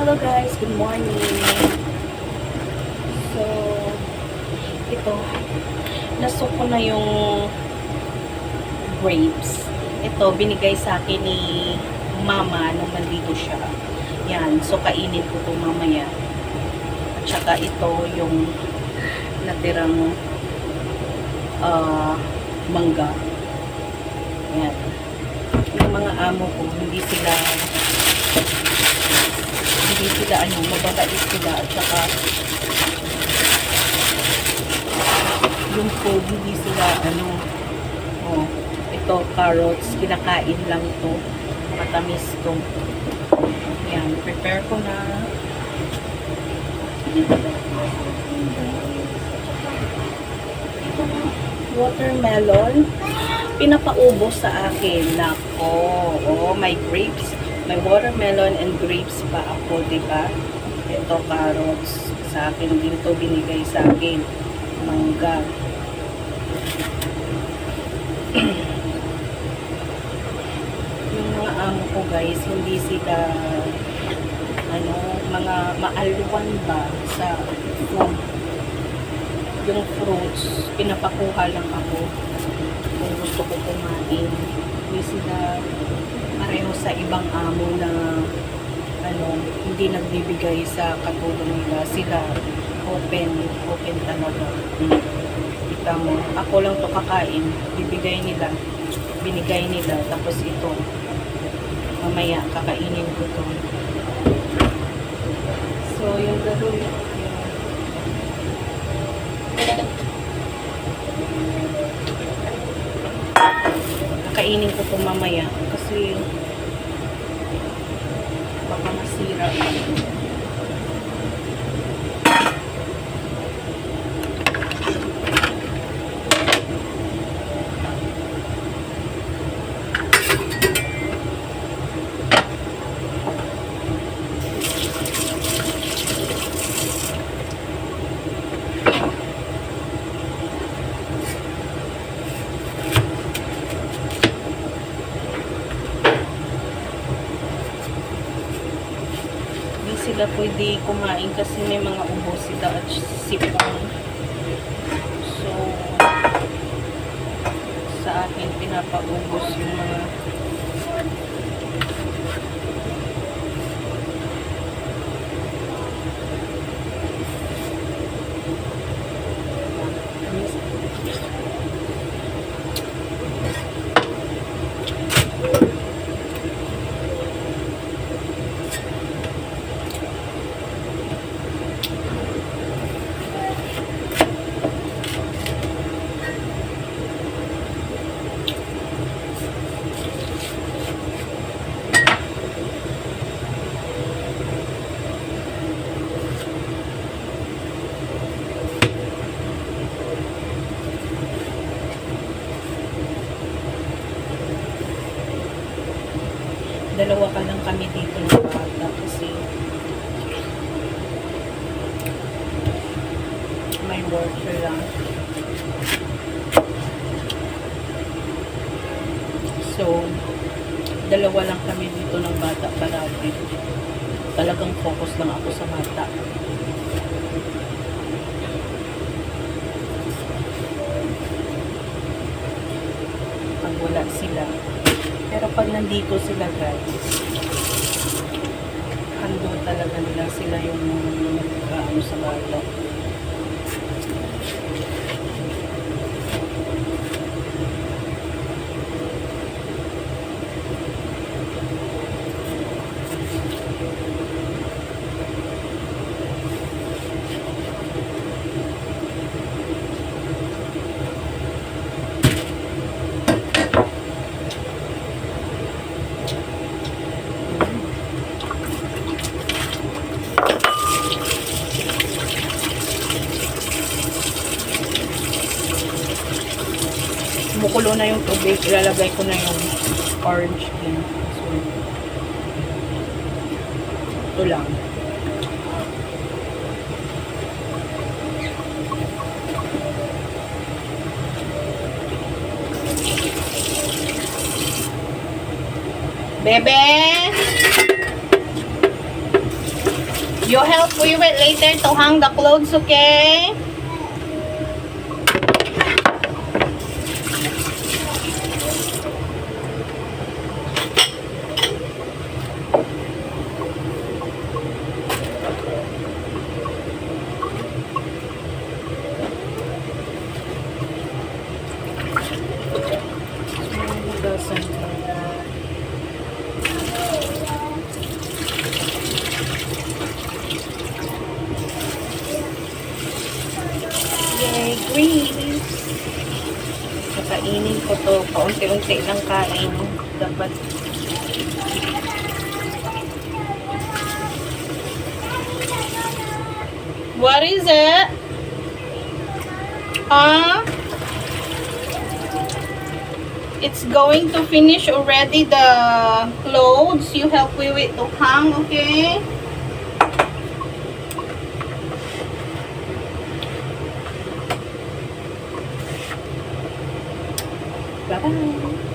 Hello guys, good morning. So, ito, nasok ko na yung grapes. Ito, binigay sa akin ni mama nung nandito siya. Yan, so kainin ko ito mamaya. At saka ito yung natirang mangga. Yan. Yung mga amo ko, hindi sila mababait sila, at saka yung food, hindi sila ito, carrots, kinakain lang to, matamis to. Yan, prepare ko na. Watermelon, pinapaubos sa akin. Nako, may grapes. May watermelon and grapes pa ako, diba? Ito, carrots. Sa akin din to, binigay sa akin. Mangga. Yung mga amo ko, guys, hindi sila, mga maalwan ba sa food. Yung fruits, pinapakuha lang ako kung gusto ko kumain. Hindi sila pareho sa ibang amo na hindi nagbibigay sa katulong nila. Sila open talaga. Kita mo, ako lang to kakain, binigay nila, tapos ito mamaya kakainin ko to. So yung gagawin, kakainin ko to mamaya kasi baka masira. Sila pwede kumain kasi may mga ubo sila at sipon. So, sa akin pinapaubos yung mga dalawa pa lang kami dito ng bata kasi may worker lang. So, dalawa lang kami dito ng bata palagi. Talagang focus lang ako sa bata. Pag wala sila. Pero pag nandito sila, guys, handle talaga nila, sila yung sa bata. Kumukulo na yung tubig, ilalagay ko na yung orange peel. So, ito lang. Bebe! we wait later to hang the clothes, okay? Yay, green! Kakainin ko to. Paunti-unti lang kain. Dapat. What is it? It's going to finish already the clothes. You help me with to hang, okay? Bye-bye.